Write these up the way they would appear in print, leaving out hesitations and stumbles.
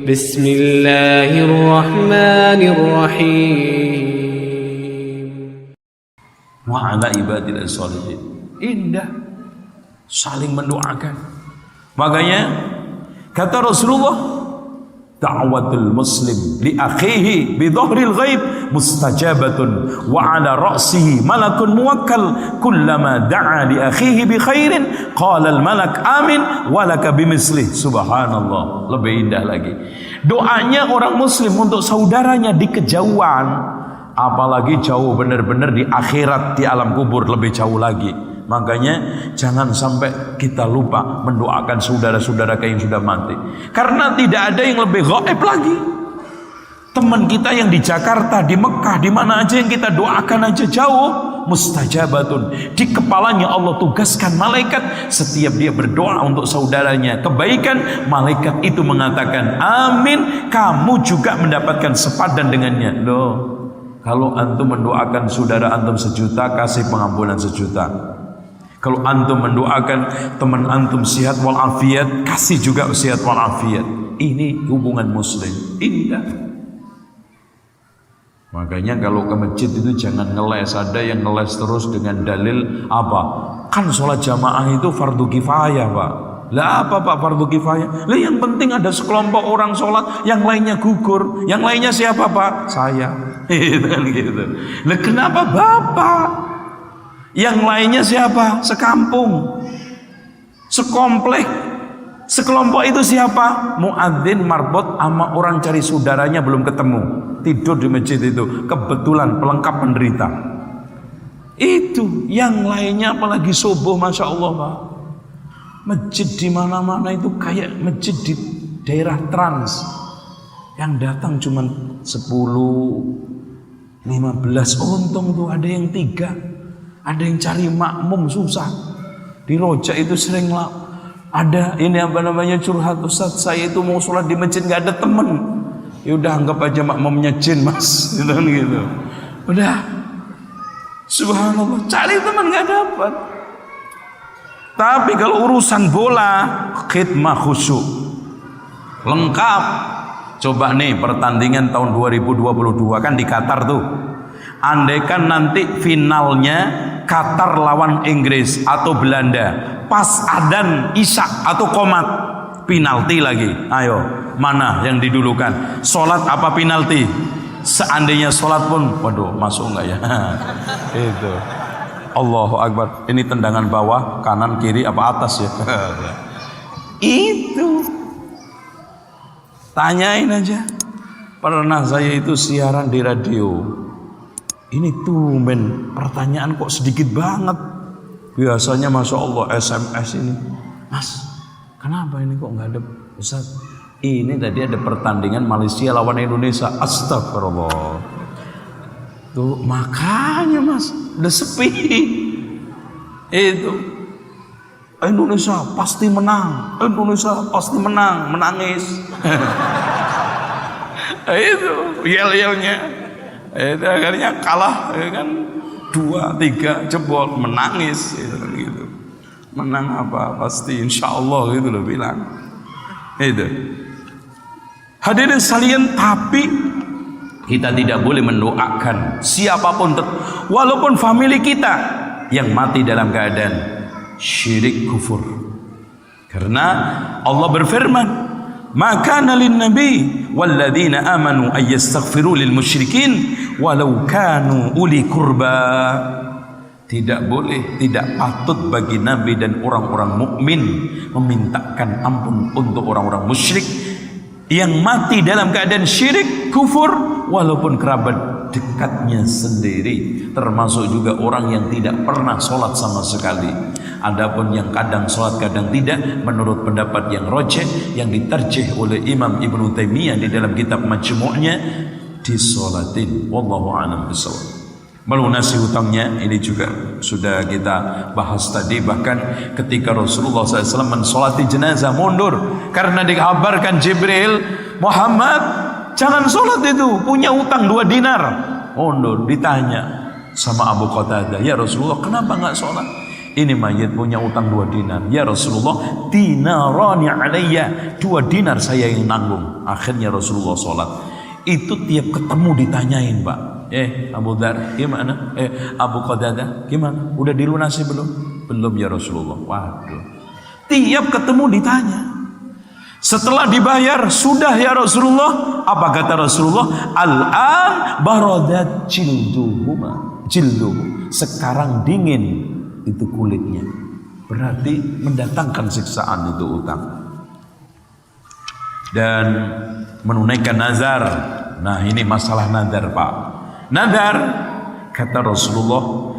Bismillahirrahmanirrahim. Wa ala ibadillah sholihin. Indah saling mendoakan. Makanya kata Rasulullah, da'watul muslim li akhihi bi dhahril ghaib mustajabatun wa ala ra'sihi malakun muwakkal kullama da'a li akhihi bi khairin qala al malak amin wa laka bimislih. Subhanallah, lebih indah lagi doanya orang muslim untuk saudaranya di kejauhan, apalagi jauh benar-benar di akhirat, di alam kubur, lebih jauh lagi. Makanya jangan sampai kita lupa mendoakan saudara-saudara yang sudah mati, karena tidak ada yang lebih gaib lagi. Teman kita yang di Jakarta, di Mekah, di mana aja yang kita doakan aja jauh, mustajabatun. Di kepalanya Allah tugaskan malaikat, setiap dia berdoa untuk saudaranya kebaikan, malaikat itu mengatakan amin, kamu juga mendapatkan sepadan dengannya. Loh, kalau antum mendoakan saudara antum 1 juta, kasih pengampunan 1 juta. Kalau antum mendoakan teman antum sehat walafiat, kasih juga sehat walafiat. Ini hubungan muslim indah. Makanya kalau ke masjid itu jangan ngeles. Ada yang ngeles terus dengan dalil apa? Kan sholat jamaah itu fardu kifayah, Pak. Lah apa Pak fardu kifayah? Lah yang penting ada sekelompok orang sholat, yang lainnya gugur. Yang lainnya siapa Pak? Saya. Gitu. Lah kenapa Bapak? Yang lainnya siapa? Sekampung, sekomplek, sekelompok itu siapa? Muadzin marbot sama orang cari saudaranya belum ketemu, tidur di masjid itu, kebetulan pelengkap penderita. Itu yang lainnya apalagi subuh, masya Allah Pak. Masjid di mana-mana itu kayak masjid di daerah trans, yang datang cuma 10, 15, untung tuh ada yang 3. Ada yang cari makmum susah. Di Rojak itu sering lah ada ini apa namanya curhat, Ustaz saya itu mau sholat di masjid nggak ada temen. Ya udah anggap aja makmumnya jin Mas, gitu. Udah, subhanallah, cari teman nggak dapat. Tapi kalau urusan bola, khidmah khusyuk lengkap. Coba nih pertandingan tahun 2022 kan di Qatar tuh. Andaikan nanti finalnya Qatar lawan Inggris atau Belanda, pas adzan isya atau qomat, penalti lagi. Ayo, mana yang didulukan? Sholat apa penalti? Seandainya sholat pun, waduh, masuk enggak ya? Itu. Allahu Akbar. Ini tendangan bawah, kanan, kiri, apa atas ya? Itu. Tanyain aja. Pernah saya itu siaran di radio. Ini tumben pertanyaan kok sedikit banget. Biasanya masya Allah SMS ini, Mas, kenapa ini kok nggak ada? Ustaz, ini tadi ada pertandingan Malaysia lawan Indonesia. Astagfirullah. Tuh makanya Mas, udah sepi. Itu Indonesia pasti menang. Indonesia pasti menang, menangis. Itu yel-yelnya. Itu akhirnya kalah ya kan, 2-3 jebol, menangis gitu. Menang apa pasti insya Allah gitu loh bilang. Itu hadirin sekalian, tapi kita tidak boleh mendoakan siapapun, walaupun family kita yang mati dalam keadaan syirik kufur, karena Allah berfirman, maka nalin nabi walladzina amanu ayyastaghfiru lil musyrikin walau kanu uli kurba. Tidak boleh, tidak patut bagi nabi dan orang-orang mukmin memintakan ampun untuk orang-orang musyrik yang mati dalam keadaan syirik kufur, walaupun kerabat dekatnya sendiri, termasuk juga orang yang tidak pernah sholat sama sekali. Adapun yang kadang sholat kadang tidak, menurut pendapat yang rojeh, yang ditarjih oleh Imam Ibnu Taimiyah di dalam kitab Majmu'nya, disolatin. Wallahu a'lam bishawab. Melunasi hutangnya ini juga sudah kita bahas tadi. Bahkan ketika Rasulullah SAW mensolati jenazah, mundur karena dikabarkan Jibril, Muhammad jangan sholat itu, punya utang 2 dinar. Mundur. Ditanya sama Abu Qatadah, ya Rasulullah kenapa nggak sholat? Ini mayit punya utang 2 dinar. Ya Rasulullah, dinarani alayya, 2 dinar saya yang nanggung. Akhirnya Rasulullah sholat. Itu tiap ketemu ditanyain, Pak. Abu Dzar gimana? Abu Qatadah gimana? Udah dilunasi belum? Belum ya Rasulullah. Waduh. Tiap ketemu ditanya. Setelah dibayar, sudah ya Rasulullah. Apa kata Rasulullah? Al-an baradat jilduhu. Sekarang dingin itu kulitnya. Berarti mendatangkan siksaan itu utang. Dan menunaikan nazar. Nah, ini masalah nazar, Pak. Nazar, kata Rasulullah,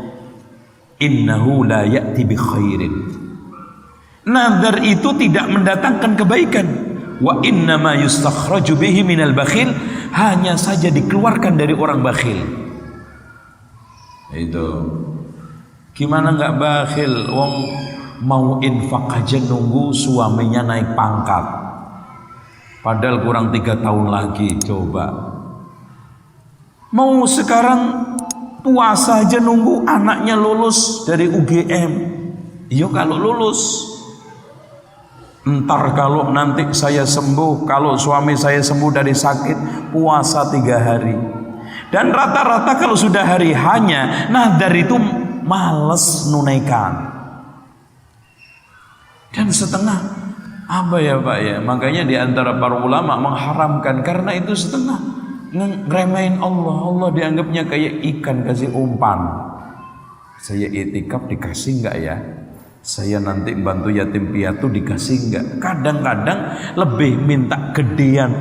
innahu la ya'ti bi khairin. Nazar itu tidak mendatangkan kebaikan. Wa innama yustakhraju bihi minal bakhil, hanya saja dikeluarkan dari orang bakhil. Itu. Gimana nggak bakhil? Wong mau infak aja nunggu suaminya naik pangkat. Padahal kurang 3 tahun lagi, coba. Mau sekarang puasa aja nunggu anaknya lulus dari UGM. Iya kalau lulus. Entar kalau nanti saya sembuh, kalau suami saya sembuh dari sakit, puasa 3 hari. Dan rata-rata kalau sudah hari hanya, nah dari itu males nunaikan. Dan setengah, apa ya Pak ya? Makanya di antara para ulama mengharamkan, karena itu setengah ngeremehin Allah. Allah dianggapnya kayak ikan kasih umpan. Saya itikaf dikasih enggak ya? Saya nanti bantu yatim piatu dikasih enggak? Kadang-kadang lebih minta gedean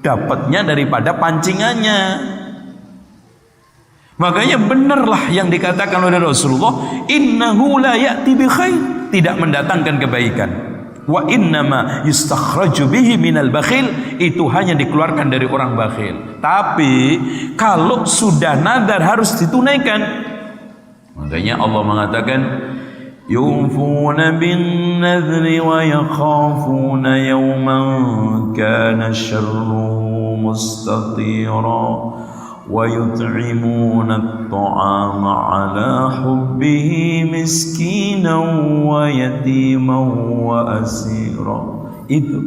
dapatnya daripada pancingannya. Makanya benarlah yang dikatakan oleh Rasulullah, innahu la ya'ti bi khair, tidak mendatangkan kebaikan. Wa innama yustakhraju bihi minal bakhil, itu hanya dikeluarkan dari orang bakhil. Tapi kalau sudah nadar harus ditunaikan. Makanya Allah mengatakan yufuna bin nadri wa yakhafuna yawman kana syarruhu mustatira wa yut'imuna at-ta'ama 'ala hubbihi miskinan wa yatiman wa asira. Itu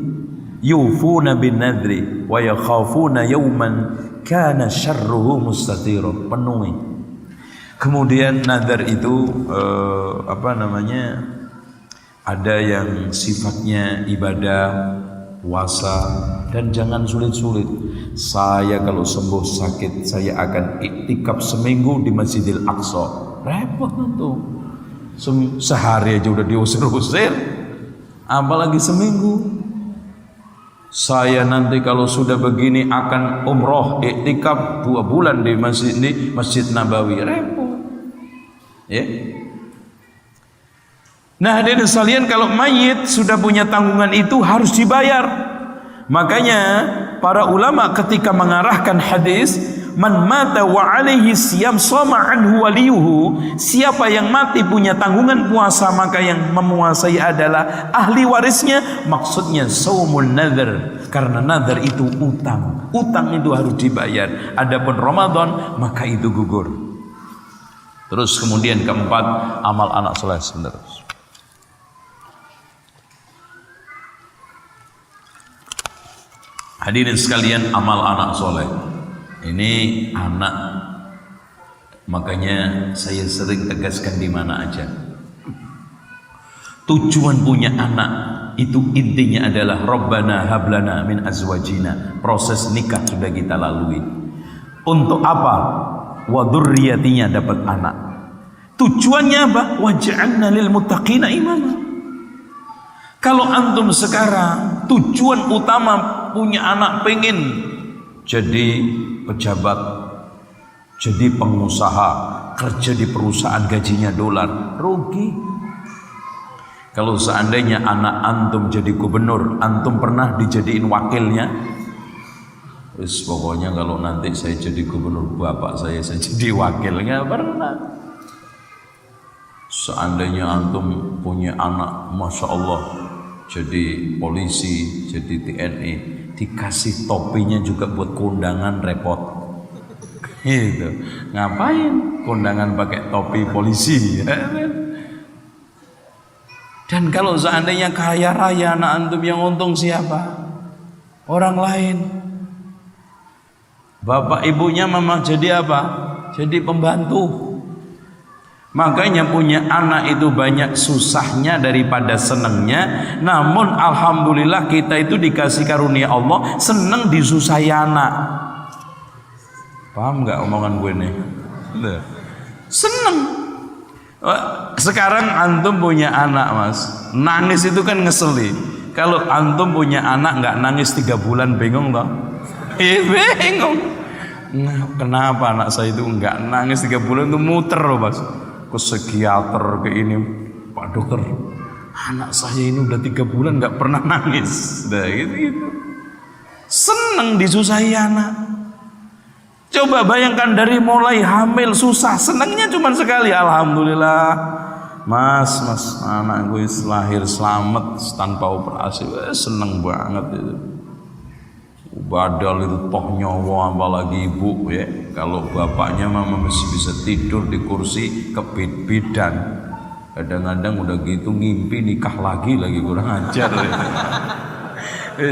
yufuna bin nadri wa yakhafuna yawman kana syarruhu mustatira. Penuhi. Kemudian nadar itu ada yang sifatnya ibadah, puasa, dan jangan sulit-sulit. Saya kalau sembuh sakit, saya akan iktikaf seminggu di Masjidil Aqsa. Repot tuh. Sehari aja udah diusir-usir, apalagi seminggu. Saya nanti kalau sudah begini akan umroh iktikaf 2 bulan di Masjid Nabawi. Repot. Ya. Nah, hadirin sekalian, kalau mayit sudah punya tanggungan itu harus dibayar. Makanya para ulama ketika mengarahkan hadis man mata wa alaihi siyam shoma anhu waliyuhu, siapa yang mati punya tanggungan puasa maka yang memuasai adalah ahli warisnya. Maksudnya saumul nadhar, karena nadhar itu utang. Utang itu harus dibayar. Adapun Ramadan maka itu gugur. Terus kemudian keempat, amal anak soleh. Sebentar. Hadirin sekalian, amal anak soleh. Ini anak, makanya saya sering tegaskan di mana aja. Tujuan punya anak itu intinya adalah Rabbana hablana min azwajina. Proses nikah sudah kita lalui. Untuk apa? Wa dzurriyyatinya dapat anak. Tujuannya apa? Waj'alna lil muttaqina imama. Kalau antum sekarang tujuan utama punya anak pengen jadi pejabat, jadi pengusaha, kerja di perusahaan gajinya dolar, rugi. Kalau seandainya anak antum jadi gubernur, antum pernah dijadiin wakilnya? Wis pokoknya kalau nanti saya jadi gubernur, bapak saya jadi wakilnya, pernah. Seandainya antum punya anak, masya Allah, jadi polisi, jadi TNI, dikasih topinya juga buat kondangan, repot. Gitu. Ngapain kondangan pakai topi polisi? Dan kalau seandainya kaya raya anak antum, yang untung siapa? Orang lain. Bapak ibunya memang jadi apa? Jadi pembantu. Makanya punya anak itu banyak susahnya daripada senangnya. Namun alhamdulillah kita itu dikasih karunia Allah, senang disusahi anak. Paham nggak omongan gue nih? Seneng. Sekarang antum punya anak mas, nangis itu kan ngeselin. Kalau antum punya anak nggak nangis 3 bulan, bingung toh? Bingung. Nah, kenapa anak saya itu nggak nangis 3 bulan, itu muter loh mas. Ke psikiater, ke ini, Pak dokter, anak saya ini udah 3 bulan nggak pernah nangis. Nah, gitu. Seneng disusahi anak. Coba bayangkan dari mulai hamil susah, senangnya cuma sekali, alhamdulillah. Mas, anak gue lahir selamat tanpa operasi, seneng banget itu. Badal itu toh nyawa, apalagi ibu ya. Kalau bapaknya mama masih bisa tidur di kursi kebid-bidan. Kadang-kadang udah gitu ngimpi nikah lagi kurang ajar ya.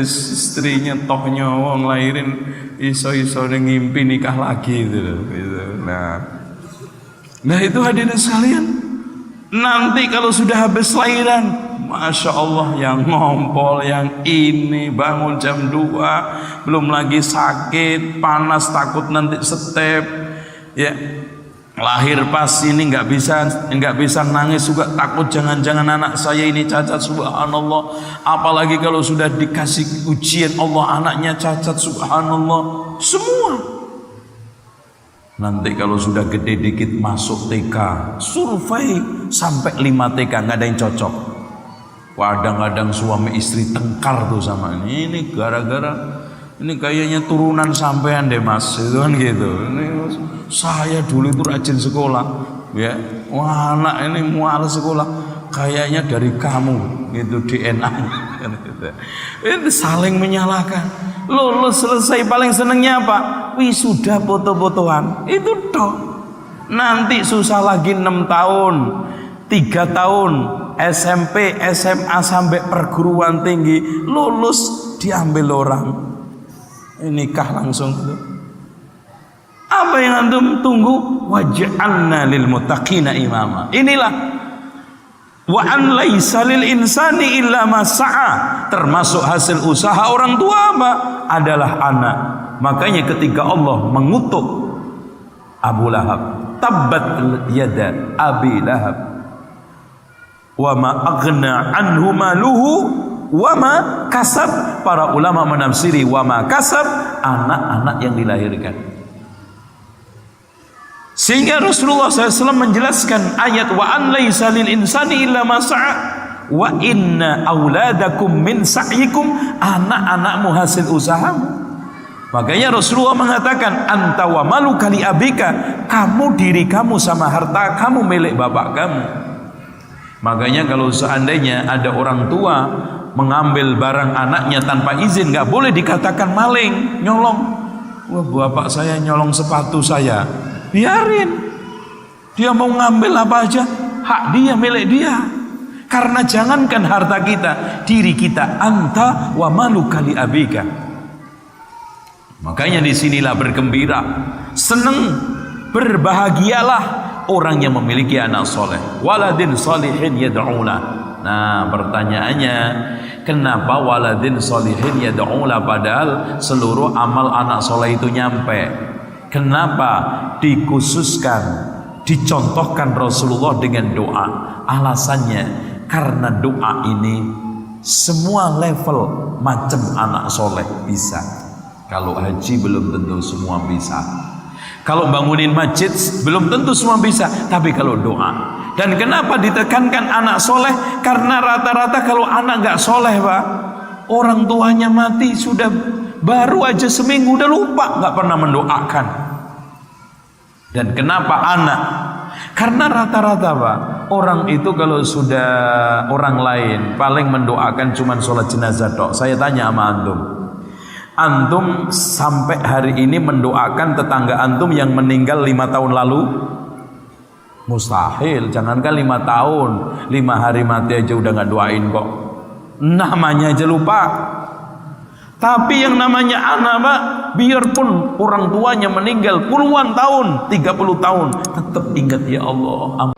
Istrinya toh nyawa ngelahirin, iso-iso ngimpi nikah lagi gitu. Nah itu hadirin sekalian. Nanti kalau sudah habis lahiran, Masya Allah, yang ngompol, yang ini bangun jam 2, belum lagi sakit, panas, takut nanti step, ya lahir pas ini nggak bisa nangis juga, takut jangan-jangan anak saya ini cacat, subhanallah. Apalagi kalau sudah dikasih ujian Allah anaknya cacat, subhanallah, semua. Nanti kalau sudah gede dikit masuk TK, survei sampai 5 TK nggak ada yang cocok. Kadang-kadang suami istri tengkar tuh sama ini gara-gara ini kayaknya turunan sampean deh mas, itu kan gitu. Ini saya dulu itu rajin sekolah, ya, wah anak ini mual sekolah, kayaknya dari kamu, gitu DNA. Itu saling menyalahkan. Lulus selesai paling senengnya apa? Wisuda foto-fotoan, itu toh. Nanti susah lagi 6 tahun, 3 tahun. SMP, SMA sampai perguruan tinggi, lulus diambil orang, nikah langsung itu. Apa yang antum tunggu? Waj'alna lil muttaqina imama. Inilah wa an laisa lil insani illa ma sa'a. Termasuk hasil usaha orang tua apa? Adalah anak. Makanya ketika Allah mengutuk Abu Lahab, tabbat yada Abi Lahab wa ma aghna anhu maluhu wa ma kasab. Para ulama menafsiri wa ma kasab, anak-anak yang dilahirkan. Sehingga Rasulullah SAW menjelaskan ayat wa an laisa lil insani illa ma sa'a wa inna auladakum min sa'yikum, anak-anakmu hasil usahamu. Makanya Rasulullah mengatakan anta wa maluka li abika, kamu diri kamu sama harta kamu milik bapak kamu. Makanya kalau seandainya ada orang tua mengambil barang anaknya tanpa izin, nggak boleh dikatakan maling, nyolong. Wah, bapak saya nyolong sepatu saya, biarin. Dia mau ngambil apa aja, hak dia, milik dia. Karena jangankan harta kita, diri kita, anta wa maluka li abika. Makanya disinilah bergembira, seneng, berbahagialah orang yang memiliki anak soleh, waladin solihin yad'ula. Nah pertanyaannya, kenapa waladin solihin yad'ula padahal seluruh amal anak soleh itu nyampe? Kenapa dikhususkan, dicontohkan Rasulullah dengan doa? Alasannya karena doa ini semua level macam anak soleh bisa. Kalau haji belum tentu semua bisa. Kalau bangunin masjid belum tentu semua bisa, tapi kalau doa. Dan kenapa ditekankan anak soleh? Karena rata-rata kalau anak gak soleh pak, orang tuanya mati sudah baru aja seminggu udah lupa, gak pernah mendoakan. Dan kenapa anak? Karena rata-rata pak, orang itu kalau sudah orang lain paling mendoakan cuman sholat jenazah tok. Saya tanya sama antum sampai hari ini mendoakan tetangga antum yang meninggal 5 tahun lalu? Mustahil. Jangankan 5 tahun, 5 hari mati aja udah nggak doain kok. Namanya aja lupa. Tapi yang namanya anak, Pak, biarpun orang tuanya meninggal puluhan tahun, 30 tahun, tetap ingat ya Allah.